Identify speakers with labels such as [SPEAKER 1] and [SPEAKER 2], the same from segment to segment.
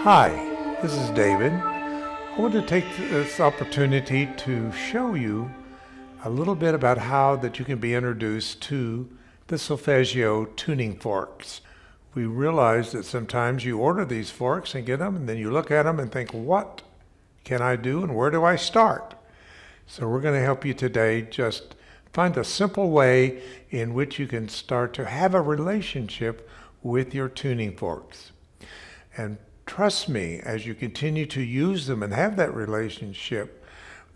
[SPEAKER 1] Hi, this is David. I want to take this opportunity to show you a little bit about how that you can be introduced to the Solfeggio tuning forks. We realize that sometimes you order these forks and get them, and then you look at them and think, what can I do and where do I start? So we're going to help you today just find a simple way in which you can start to have a relationship with your tuning forks. And trust me, as you continue to use them and have that relationship,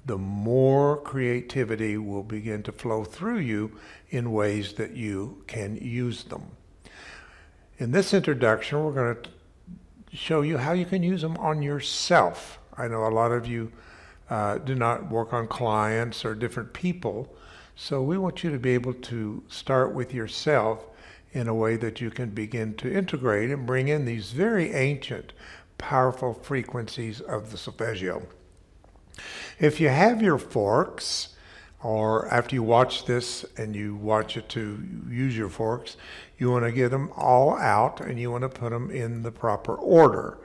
[SPEAKER 1] the more creativity will begin to flow through you in ways that you can use them. In this introduction, we're going to show you how you can use them on yourself. I know a lot of you do not work on clients or different people, so we want you to be able to start with yourself in a way that you can begin to integrate and bring in these very ancient, powerful frequencies of the Solfeggio. If you have your forks, or after you watch this and you watch it to use your forks, you want to get them all out and you want to put them in the proper order.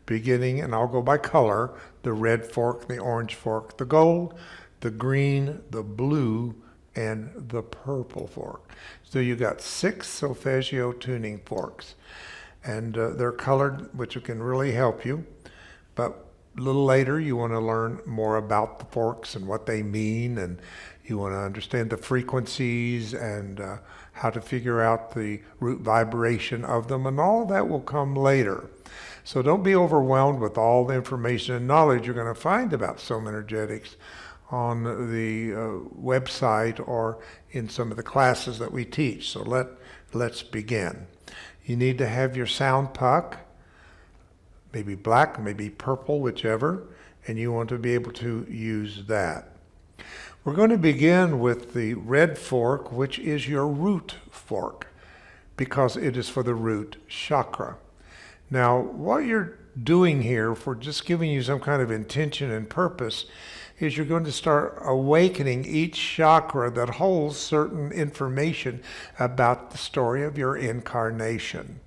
[SPEAKER 1] Beginning, and I'll go by color, the red fork, the orange fork, the gold, the green, the blue, and the purple fork. So you got 6 Solfeggio tuning forks, and they're colored, which can really help you. But a little later, you want to learn more about the forks and what they mean, and you want to understand the frequencies and how to figure out the root vibration of them, and all of that will come later. So don't be overwhelmed with all the information and knowledge you're going to find about SomaEnergetics on the website or in some of the classes that we teach. So let's begin. You need to have your sound puck, maybe black, maybe purple, whichever, and you want to be able to use that. We're going to begin with the red fork, which is your root fork, because it is for the root chakra. Now, what you're doing here, for just giving you some kind of intention and purpose, is you're going to start awakening each chakra that holds certain information about the story of your incarnation.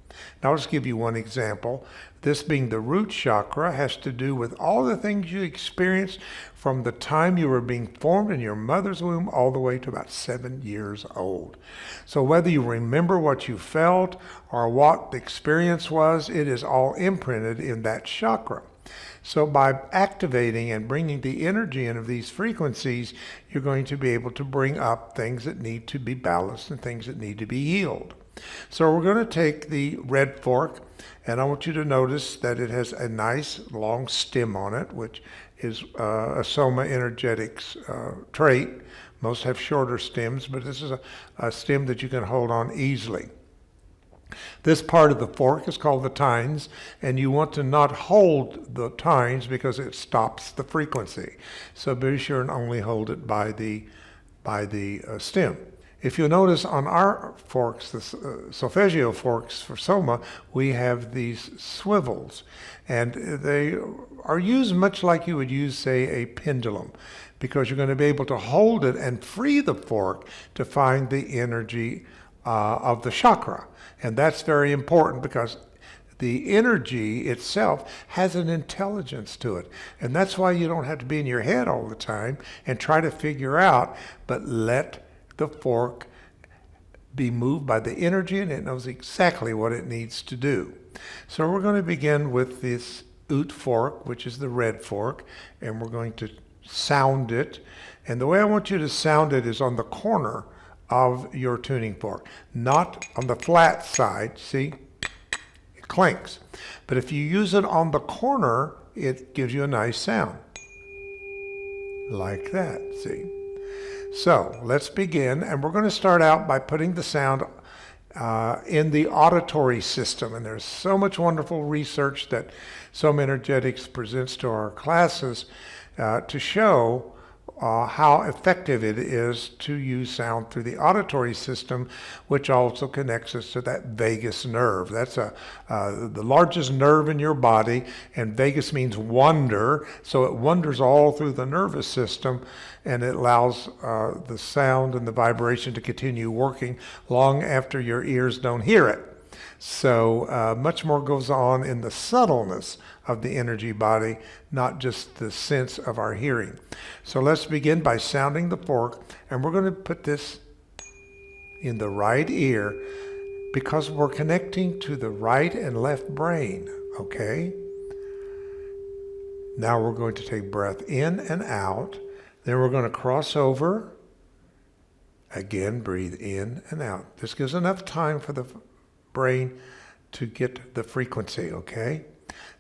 [SPEAKER 1] Now, I'll just give you one example. This being the root chakra has to do with all the things you experienced from the time you were being formed in your mother's womb all the way to about 7 years old. So whether you remember what you felt or what the experience was, it is all imprinted in that chakra. So by activating and bringing the energy in of these frequencies, you're going to be able to bring up things that need to be balanced and things that need to be healed. So we're going to take the red fork, and I want you to notice that it has a nice long stem on it, which is a SomaEnergetics trait. Most have shorter stems, but this is a stem that you can hold on easily. This part of the fork is called the tines, and you want to not hold the tines because it stops the frequency. So be sure and only hold it by the stem. If you'll notice on our forks, the Solfeggio forks for Soma, we have these swivels, and they are used much like you would use, say, a pendulum, because you're going to be able to hold it and free the fork to find the energy of the chakra. And that's very important because the energy itself has an intelligence to it. And that's why you don't have to be in your head all the time and try to figure out, but let the fork be moved by the energy, and it knows exactly what it needs to do. So we're going to begin with this oot fork, which is the red fork, and we're going to sound it. And the way I want you to sound it is on the corner of your tuning fork, not on the flat side. See, it clinks. But if you use it on the corner, it gives you a nice sound. Like that, see? So let's begin, and we're going to start out by putting the sound in the auditory system. And there's so much wonderful research that SomaEnergetics presents to our classes to show how effective it is to use sound through the auditory system, which also connects us to that vagus nerve. That's the largest nerve in your body, and vagus means wonder, so it wanders all through the nervous system, and it allows the sound and the vibration to continue working long after your ears don't hear it. So much more goes on in the subtleness of the energy body, not just the sense of our hearing. So let's begin by sounding the fork, and we're going to put this in the right ear because we're connecting to the right and left brain, okay? Now we're going to take breath in and out. Then we're going to cross over. Again, breathe in and out. This gives enough time for the brain to get the frequency, okay?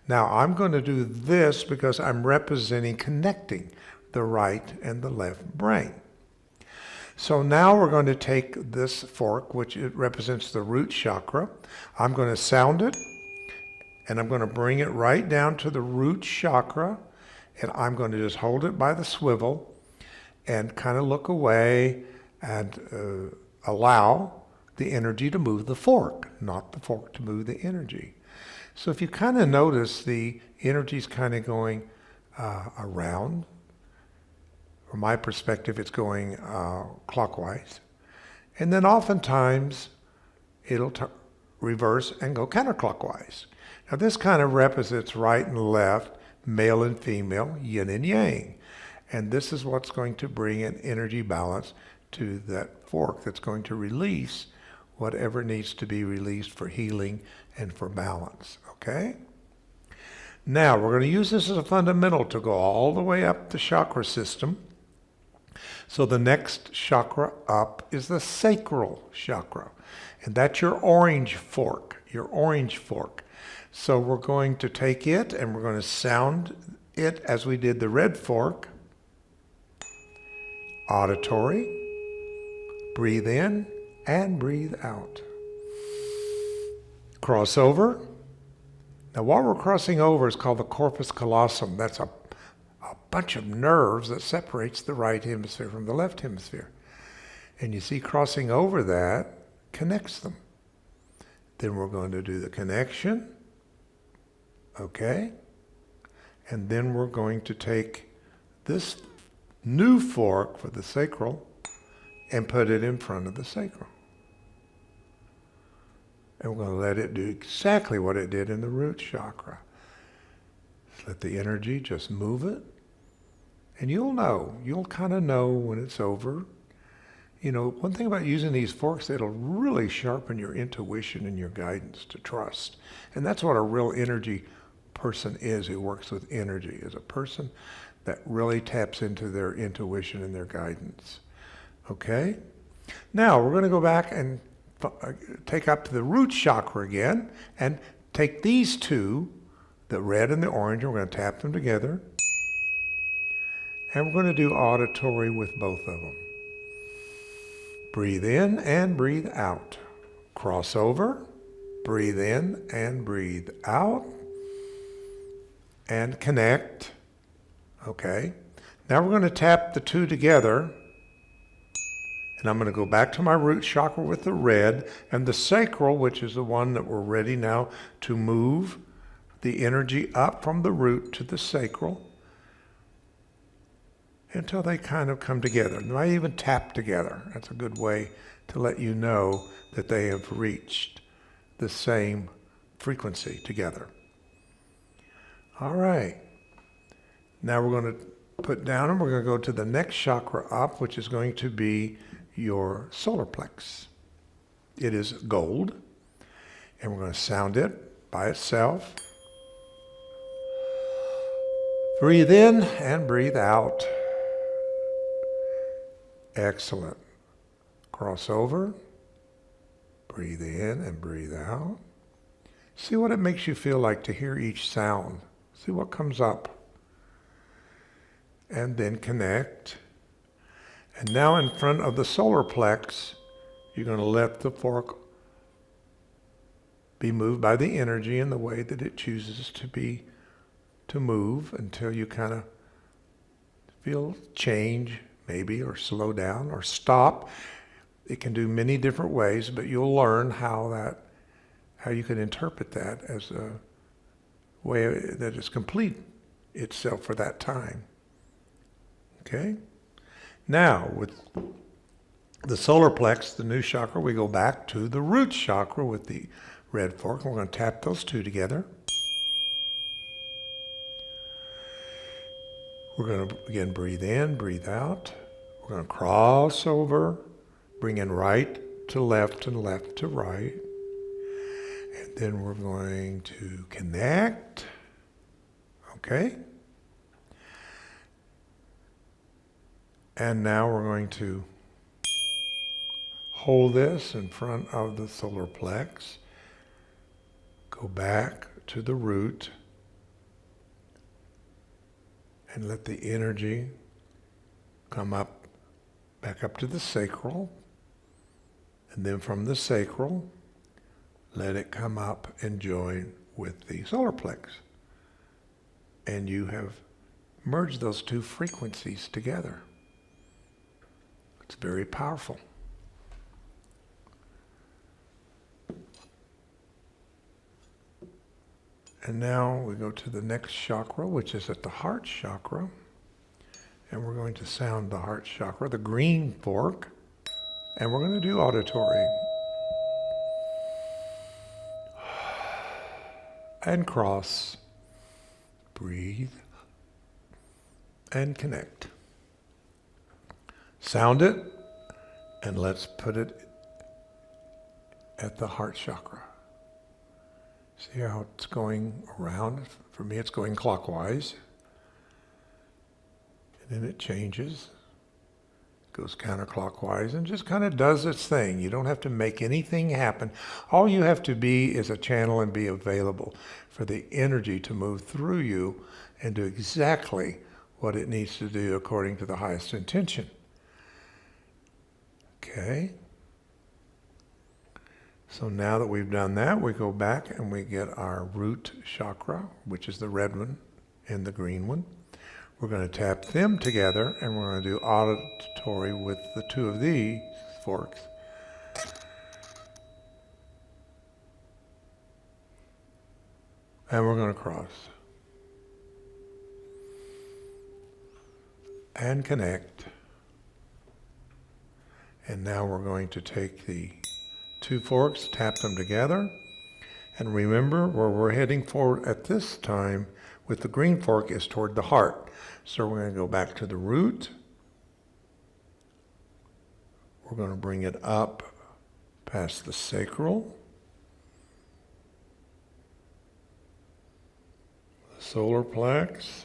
[SPEAKER 1] Now I'm going to do this because I'm representing connecting the right and the left brain. So now we're going to take this fork, which it represents the root chakra. I'm going to sound it, and I'm going to bring it right down to the root chakra, and I'm going to just hold it by the swivel and kind of look away and allow the energy to move the fork, not the fork to move the energy. So if you kind of notice, the energy's kind of going around. From my perspective, it's going clockwise. And then oftentimes, it'll reverse and go counterclockwise. Now this kind of represents right and left, male and female, yin and yang. And this is what's going to bring an energy balance to that fork that's going to release whatever needs to be released for healing and for balance, okay? Now, we're going to use this as a fundamental to go all the way up the chakra system. So the next chakra up is the sacral chakra, and that's your orange fork, So we're going to take it and we're going to sound it as we did the red fork. Auditory. Breathe in and breathe out. Cross over. Now what we're crossing over is called the corpus callosum. That's a bunch of nerves that separates the right hemisphere from the left hemisphere. And you see crossing over that connects them. Then we're going to do the connection. Okay? And then we're going to take this new fork for the sacral and put it in front of the sacral. And we're going to let it do exactly what it did in the root chakra. Let the energy just move it. And you'll kind of know when it's over. You know, one thing about using these forks, it'll really sharpen your intuition and your guidance to trust. And that's what a real energy person is who works with energy, is a person that really taps into their intuition and their guidance. Okay? Now, we're going to go back and take up the root chakra again and take these two, the red and the orange, and we're going to tap them together. And we're going to do auditory with both of them. Breathe in and breathe out. Cross over. Breathe in and breathe out. And connect. Okay. Now we're going to tap the two together. And I'm going to go back to my root chakra with the red and the sacral, which is the one that we're ready now to move the energy up from the root to the sacral until they kind of come together. They might even tap together. That's a good way to let you know that they have reached the same frequency together. All right. Now we're going to put down and we're going to go to the next chakra up, which is going to be your solar plex. It is gold, and we're going to sound it by itself. Breathe in and breathe out. Excellent. Cross over. Breathe in and breathe out. See what it makes you feel like to hear each sound. See what comes up. And then connect. And now in front of the solar plex, you're going to let the fork be moved by the energy in the way that it chooses to move until you kind of feel change, maybe, or slow down, or stop. It can do many different ways, but you'll learn how you can interpret that as a way that is complete itself for that time. Okay? Now, with the solar plex, the new chakra, we go back to the root chakra with the red fork. We're going to tap those two together. We're going to again breathe in, breathe out. We're going to cross over, bring in right to left and left to right. And then we're going to connect. Okay? And now we're going to hold this in front of the solar plex. Go back to the root and let the energy come up, back up to the sacral. And then from the sacral, let it come up and join with the solar plex. And you have merged those two frequencies together. It's very powerful. And now we go to the next chakra, which is at the heart chakra. And we're going to sound the heart chakra, the green fork. And we're going to do auditory. And cross. Breathe. And connect. Sound it. And let's put it at the heart chakra. See how it's going around? For me, it's going clockwise. And then it changes. Goes counterclockwise and just kind of does its thing. You don't have to make anything happen. All you have to be is a channel and be available for the energy to move through you and do exactly what it needs to do according to the highest intention. Okay? So now that we've done that, we go back and we get our root chakra, which is the red one and the green one. We're going to tap them together and we're going to do auditory with the two of these forks. And we're going to cross. And connect. And now we're going to take the two forks, tap them together. And remember where we're heading forward at this time with the green fork is toward the heart. So we're going to go back to the root. We're going to bring it up past the sacral, the solar plex,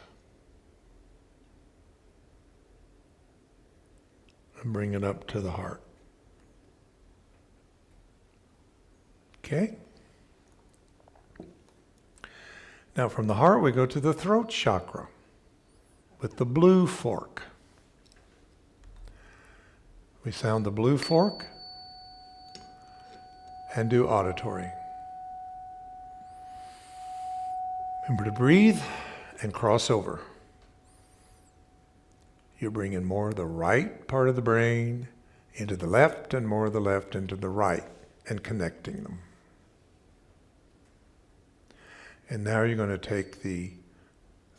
[SPEAKER 1] and bring it up to the heart. Okay? Now from the heart we go to the throat chakra with the blue fork. We sound the blue fork and do auditory. Remember to breathe and cross over. You bring in more of the right part of the brain into the left and more of the left into the right and connecting them. And now you're going to take the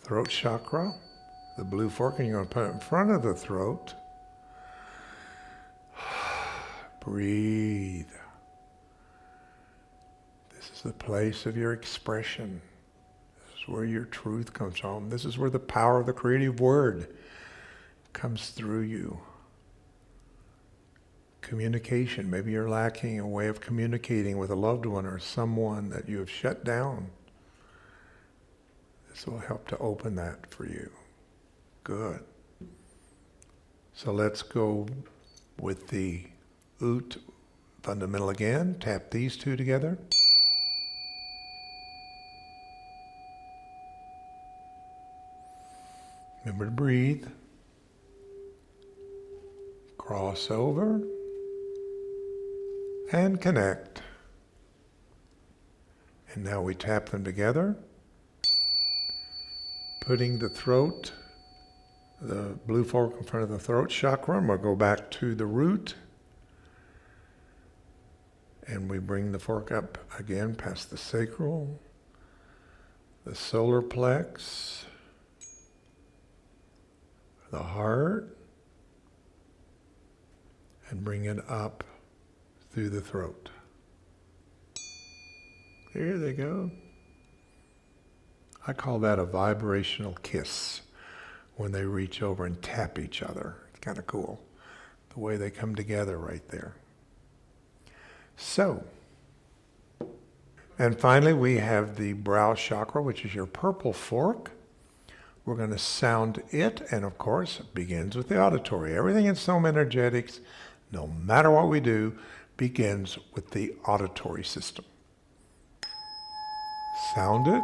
[SPEAKER 1] throat chakra, the blue fork, and you're going to put it in front of the throat. Breathe. This is the place of your expression. This is where your truth comes from. This is where the power of the creative word comes through you. Communication. Maybe you're lacking a way of communicating with a loved one or someone that you have shut down. This will help to open that for you. Good. So let's go with the Ut fundamental again. Tap these two together. Remember to breathe. Cross over. And connect. And now we tap them together. Putting the throat, the blue fork in front of the throat chakra, and we'll go back to the root. And we bring the fork up again past the sacral, the solar plex, the heart, and bring it up through the throat. There they go. I call that a vibrational kiss when they reach over and tap each other. It's kind of cool, the way they come together right there. So, and finally we have the brow chakra, which is your purple fork. We're going to sound it, and of course it begins with the auditory. Everything in SomaEnergetics, no matter what we do, begins with the auditory system. Sound it.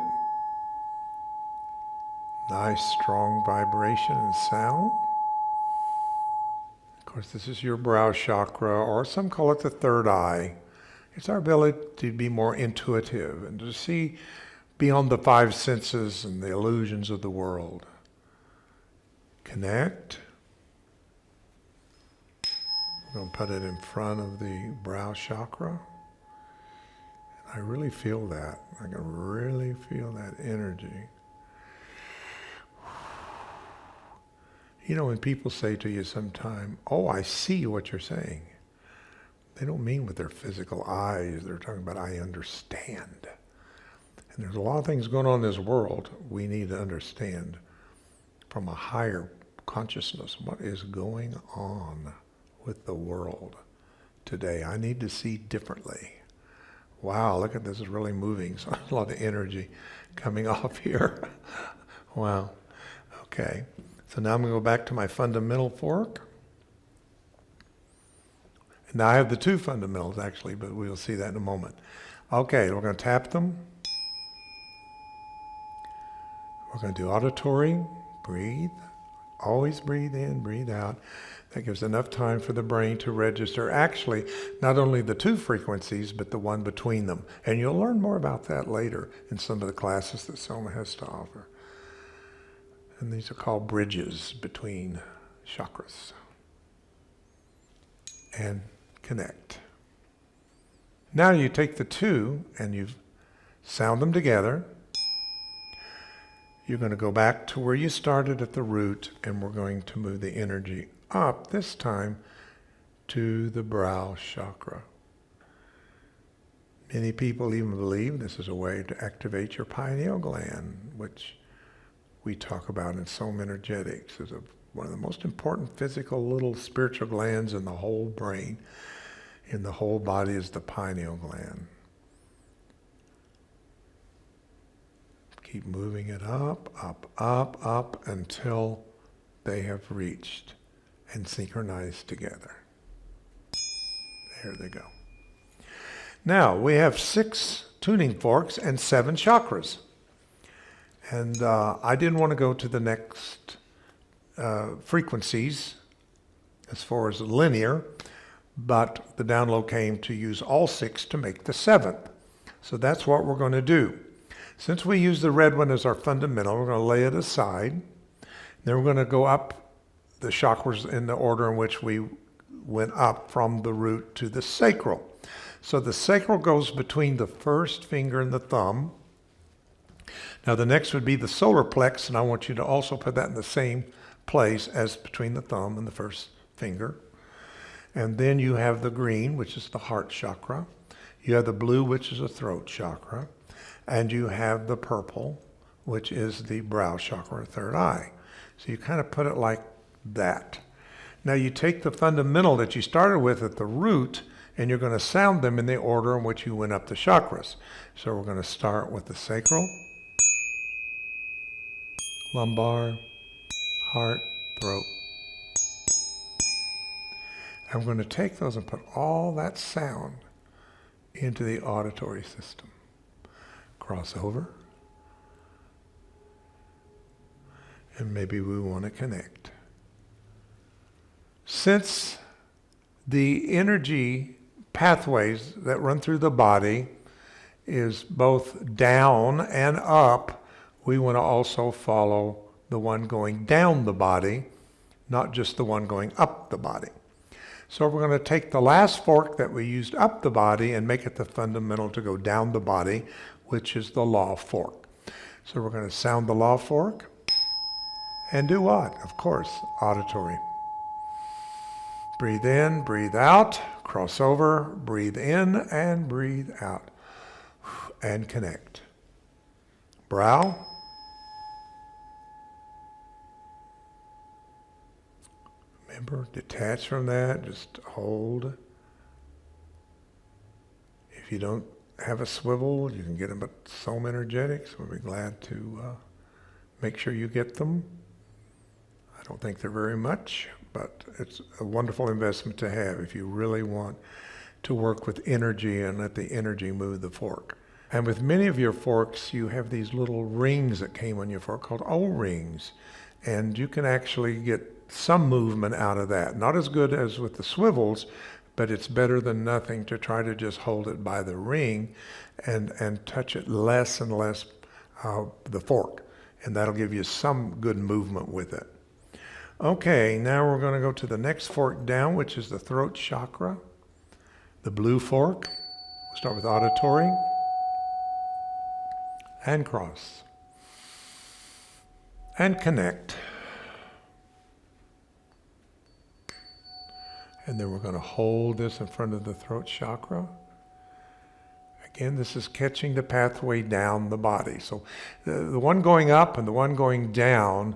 [SPEAKER 1] Nice strong vibration and sound. Of course, this is your brow chakra, or some call it the third eye. It's our ability to be more intuitive and to see beyond the five senses and the illusions of the world. Connect. We're going to put it in front of the brow chakra. And I really feel that. I can really feel that energy. You know, when people say to you sometime, "Oh, I see what you're saying," they don't mean with their physical eyes. They're talking about, "I understand." And there's a lot of things going on in this world we need to understand from a higher consciousness. What is going on with the world today? I need to see differently. Wow, look at this, is really moving. So a lot of energy coming off here. Wow. Okay. So now I'm going to go back to my fundamental fork. And now I have the two fundamentals actually, but we'll see that in a moment. Okay, we're going to tap them. We're going to do auditory. Breathe. Always breathe in, breathe out. That gives enough time for the brain to register actually not only the two frequencies, but the one between them. And you'll learn more about that later in some of the classes that Soma has to offer. And these are called bridges between chakras. And connect. Now you take the two and you sound them together. You're going to go back to where you started at the root, and we're going to move the energy up, this time to the brow chakra. Many people even believe this is a way to activate your pineal gland, which we talk about in SomaEnergetics as one of the most important physical little spiritual glands in the whole brain. In the whole body is the pineal gland. Keep moving it up, up, up, up until they have reached and synchronized together. There they go. Now we have 6 tuning forks and 7 chakras. And I didn't want to go to the next frequencies as far as linear, but the download came to use all 6 to make the 7th. So that's what we're going to do. Since we use the red one as our fundamental, we're going to lay it aside. Then we're going to go up the chakras in the order in which we went up from the root to the sacral. So the sacral goes between the first finger and the thumb. Now the next would be the solar plex, and I want you to also put that in the same place as between the thumb and the first finger. And then you have the green, which is the heart chakra. You have the blue, which is the throat chakra. And you have the purple, which is the brow chakra, third eye. So you kind of put it like that. Now you take the fundamental that you started with at the root, and you're going to sound them in the order in which you went up the chakras. So we're going to start with the sacral, lumbar, heart, throat. I'm going to take those and put all that sound into the auditory system. Cross over. And maybe we want to connect. Since the energy pathways that run through the body is both down and up, we want to also follow the one going down the body, not just the one going up the body. So we're going to take the last fork that we used up the body and make it the fundamental to go down the body, which is the law fork. So we're going to sound the law fork and do what? Of course, auditory. Breathe in, breathe out, cross over, breathe in and breathe out. and connect. Brow. Remember, detach from that, just hold. If you don't have a swivel, you can get them at SomaEnergetics. We'll be glad to make sure you get them. I don't think they're very much, but it's a wonderful investment to have if you really want to work with energy and let the energy move the fork. And with many of your forks, you have these little rings that came on your fork called O-rings. And you can actually get some movement out of that. Not as good as with the swivels, but it's better than nothing to try to just hold it by the ring and touch it less and less the fork. And that'll give you some good movement with it. Okay, now we're going to go to the next fork down, which is the throat chakra. The blue fork. We'll start with auditory and cross and connect. And then we're going to hold this in front of the throat chakra. Again, this is catching the pathway down the body. So the one going up and the one going down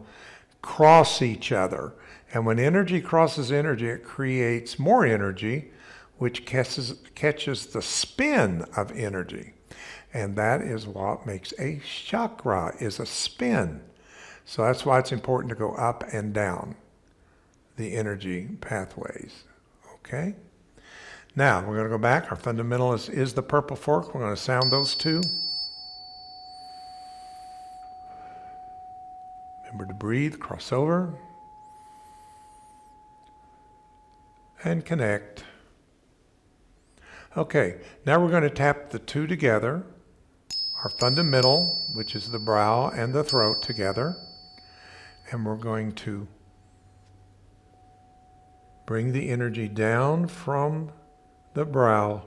[SPEAKER 1] cross each other. And when energy crosses energy, it creates more energy, which catches the spin of energy. And that is what makes a chakra, is a spin. So that's why it's important to go up and down the energy pathways. Okay? Now, we're going to go back. Our fundamental is the purple fork. We're going to sound those two. Remember to breathe, cross over, and connect. Okay, now we're going to tap the two together. Our fundamental, which is the brow and the throat together. And we're going to bring the energy down from the brow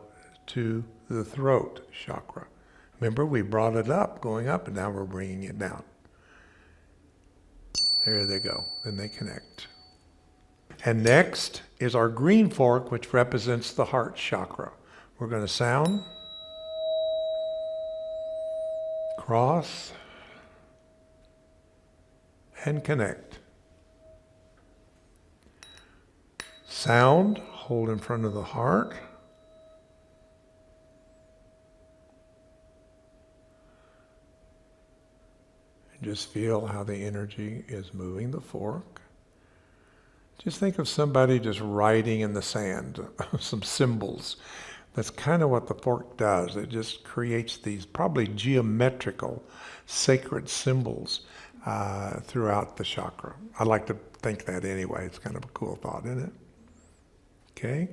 [SPEAKER 1] to the throat chakra. Remember, we brought it up, going up, and now we're bringing it down. There they go. Then they connect. And next is our green fork, which represents the heart chakra. We're going to sound, cross, and connect. Sound, hold in front of the heart. And just feel how the energy is moving the fork. Just think of somebody just writing in the sand, some symbols. That's kind of what the fork does. It just creates these probably geometrical, sacred symbols throughout the chakra. I like to think that anyway. It's kind of a cool thought, isn't it? Okay.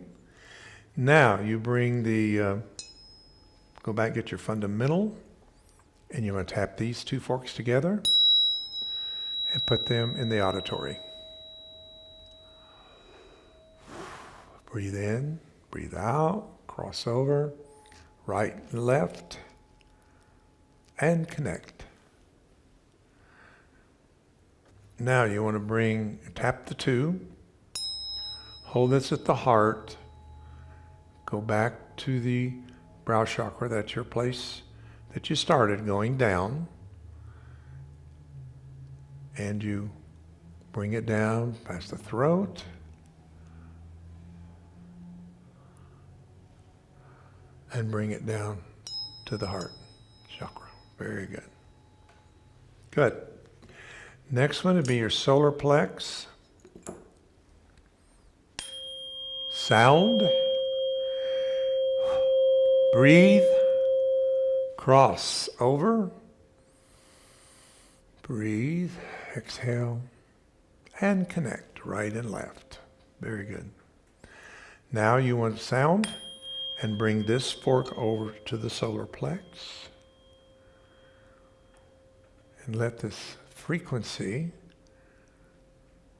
[SPEAKER 1] Now you bring the, go back, get your fundamental, and you're going to tap these two forks together and put them in the auditory. Breathe in, breathe out, cross over, right and left, and connect. Now you want to tap the two, hold this at the heart, go back to the brow chakra, that's your place that you started going down, and you bring it down past the throat, and bring it down to the heart chakra. Very good. Good. Next one would be your solar plex. Sound. Breathe. Cross over. Breathe. Exhale. And connect right and left. Very good. Now you want sound. And bring this fork over to the solar plex. And let this frequency,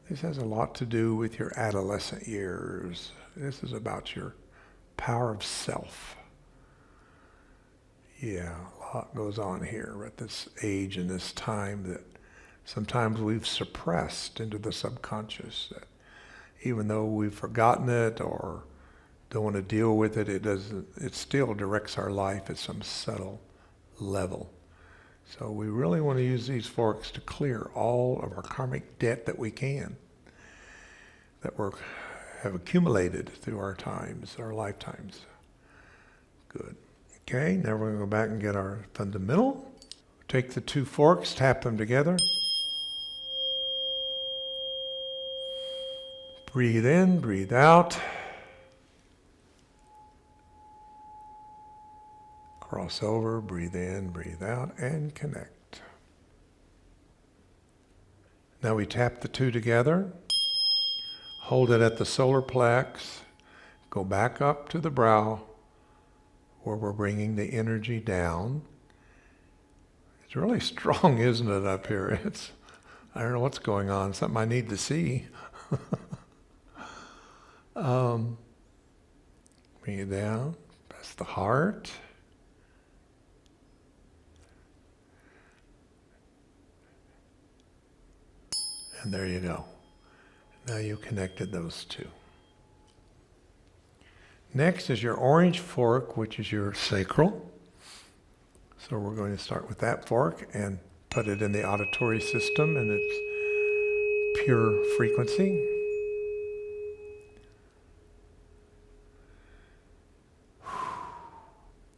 [SPEAKER 1] this has a lot to do with your adolescent years. This is about your power of self. Yeah, a lot goes on here at this age and this time that sometimes we've suppressed into the subconscious. That even though we've forgotten it or don't want to deal with it, it still directs our life at some subtle level. So we really want to use these forks to clear all of our karmic debt that we can, that have accumulated through our times, our lifetimes. Good. Okay, now we're going to go back and get our fundamental. Take the two forks, tap them together. Breathe in, breathe out. Cross over, breathe in, breathe out, and connect. Now we tap the two together, hold it at the solar plex, go back up to the brow where we're bringing the energy down. It's really strong, isn't it, up here? I don't know what's going on, something I need to see. Bring it down, past the heart. And there you go. Now you connected those two. Next is your orange fork, which is your sacral. So we're going to start with that fork and put it in the auditory system in its pure frequency.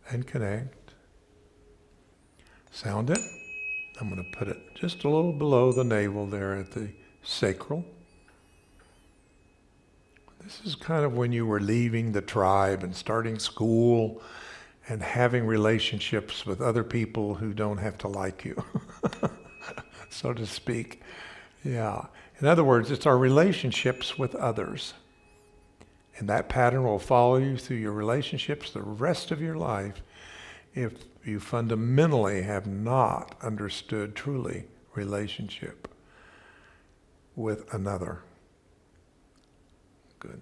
[SPEAKER 1] And connect. Sound it. I'm going to put it just a little below the navel there at the sacral. This is kind of when you were leaving the tribe and starting school and having relationships with other people who don't have to like you, so to speak. Yeah. In other words, it's our relationships with others. And that pattern will follow you through your relationships the rest of your life if you fundamentally have not understood truly relationship with another. Good.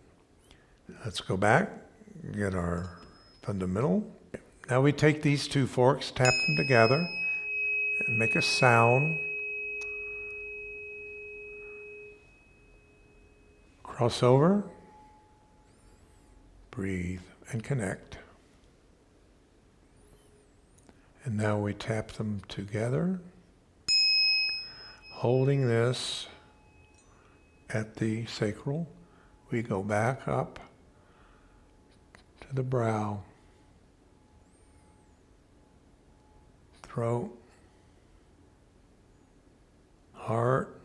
[SPEAKER 1] Let's go back, get our fundamental. Now we take these two forks, tap them together, and make a sound. Cross over, breathe, and connect. And now we tap them together, holding this at the sacral. We go back up to the brow, throat, heart,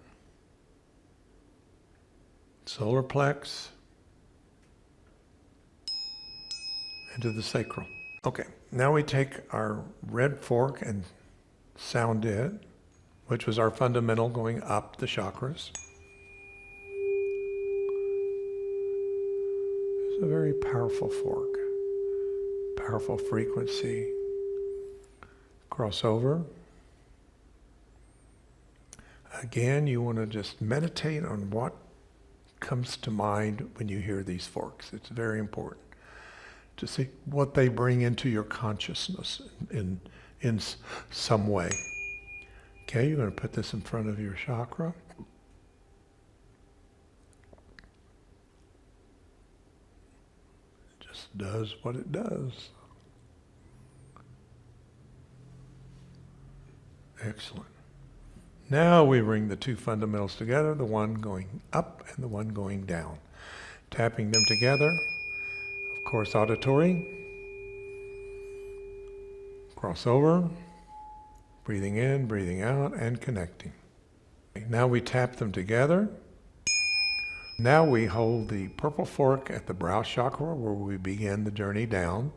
[SPEAKER 1] solar plex, into the sacral. Okay, now we take our red fork and sound it, which was our fundamental going up the chakras. It's a very powerful fork, powerful frequency. Cross over. Again, you want to just meditate on what comes to mind when you hear these forks. It's very important to see what they bring into your consciousness in some way. Okay, you're going to put this in front of your chakra. It just does what it does. Excellent. Now we bring the two fundamentals together, the one going up and the one going down. Tapping them together, of course auditory. Cross over, breathing in, breathing out, and connecting. Now we tap them together. Now we hold the purple fork at the brow chakra where we begin the journey down.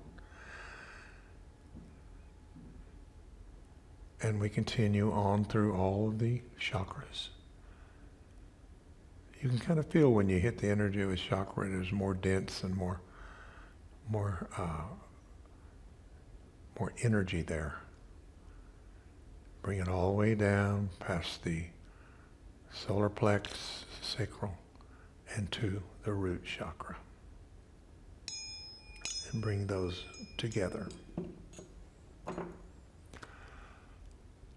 [SPEAKER 1] And we continue on through all of the chakras. You can kind of feel when you hit the energy of a chakra, it is more dense and more energy there. Bring it all the way down past the solar plex, sacral, and to the root chakra. And bring those together.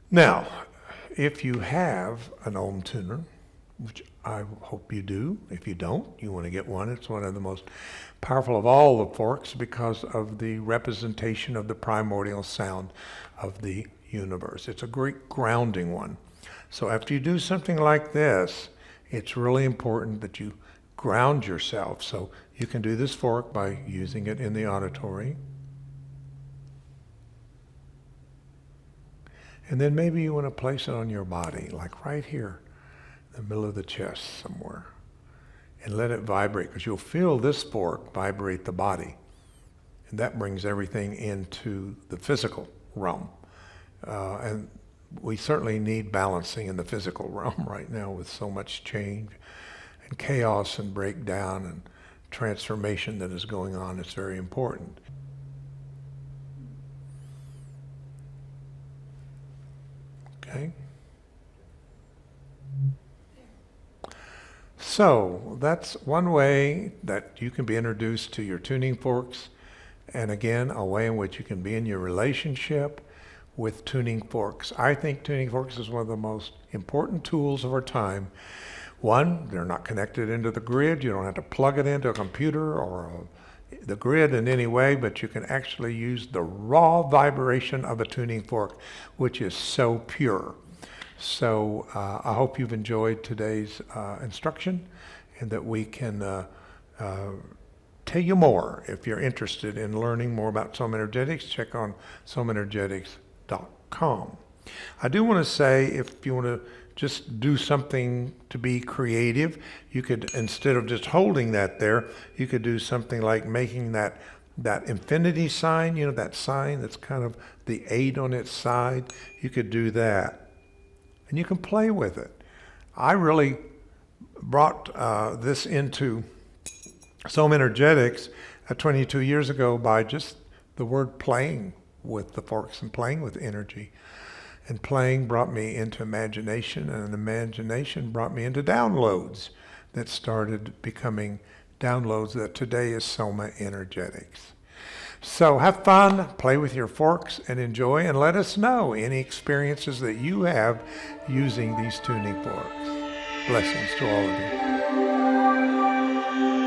[SPEAKER 1] Now, if you have an Om tuner, which I hope you do. If you don't, you want to get one. It's one of the most powerful of all the forks because of the representation of the primordial sound of the universe. It's a great grounding one. So after you do something like this, it's really important that you ground yourself. So you can do this fork by using it in the auditory. And then maybe you want to place it on your body, like right here, in the middle of the chest somewhere. And let it vibrate, because you'll feel this fork vibrate the body. And that brings everything into the physical realm. And we certainly need balancing in the physical realm right now with so much change and chaos and breakdown and transformation that is going on. It's very important. Okay. So that's one way that you can be introduced to your tuning forks, and again, a way in which you can be in your relationship with tuning forks. I think tuning forks is one of the most important tools of our time. One, they're not connected into the grid. You don't have to plug it into a computer or the grid in any way, but you can actually use the raw vibration of a tuning fork, which is so pure. So I hope you've enjoyed today's instruction, and that we can tell you more. If you're interested in learning more about SomaEnergetics, check on SomaEnergetics.com. I do want to say, if you want to just do something to be creative, you could, instead of just holding that there, you could do something like making that infinity sign, you know, that sign that's kind of the 8 on its side. You could do that. And you can play with it. I really brought this into SomaEnergetics 22 years ago by just the word playing with the forks and playing with energy. And playing brought me into imagination, and imagination brought me into downloads that started becoming downloads that today is SomaEnergetics. So have fun, play with your forks, and enjoy, and let us know any experiences that you have using these tuning forks. Blessings to all of you.